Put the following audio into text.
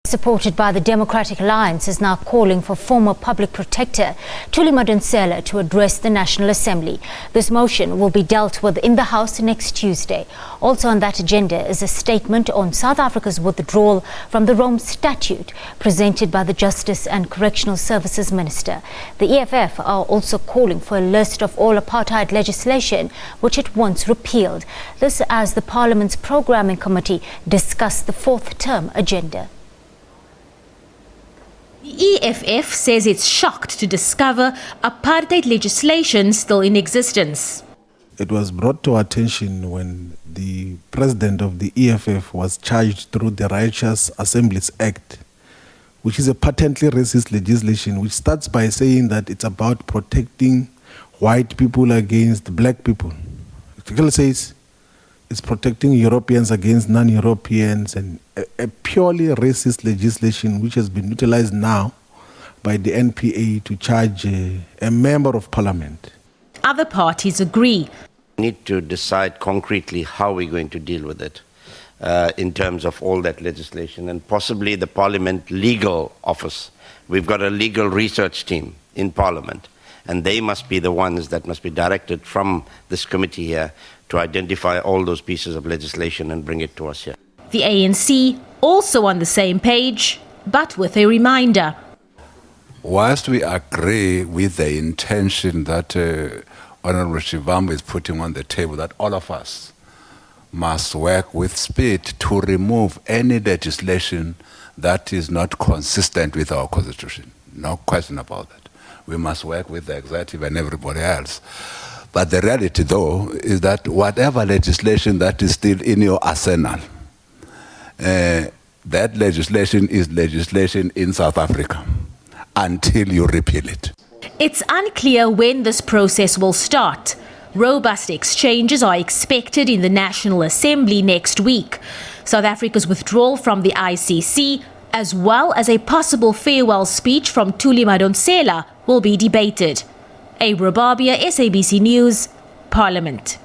Supported by the Democratic Alliance, is now calling for former Public Protector Thuli Mandonsela to address the National Assembly. This motion will be dealt with in the House next Tuesday. Also on that agenda is a statement on South Africa's withdrawal from the Rome Statute, presented by the Justice and Correctional Services Minister. The EFF are also calling for a list of all apartheid legislation which it wants repealed. This as the Parliament's Programming Committee discussed the fourth term agenda. The EFF says it's shocked to discover apartheid legislation still in existence. It was brought to our attention when the president of the EFF was charged through the Righteous Assemblies Act, which is a patently racist legislation which starts by saying that it's about protecting white people against black people. It clearly says it's protecting Europeans against non-Europeans, and a purely racist legislation which has been utilized now by the NPA to charge a member of parliament. Other parties agree. We need to decide concretely how we're going to deal with it in terms of all that legislation, and possibly the Parliament Legal Office. We've got a legal research team in Parliament, and they must be the ones that must be directed from this committee here to identify all those pieces of legislation and bring it to us here. The ANC also on the same page, but with a reminder. Whilst we agree with the intention that Honourable Shivambu is putting on the table, that all of us must work with speed to remove any legislation that is not consistent with our constitution. No question about that. We must work with the executive and everybody else. But the reality, though, is that whatever legislation that is still in your arsenal, that legislation is legislation in South Africa until you repeal it. It's unclear when this process will start. Robust exchanges are expected in the National Assembly next week. South Africa's withdrawal from the ICC, as well as a possible farewell speech from Thuli Mandonsela, will be debated. Abra Barbia, SABC News, Parliament.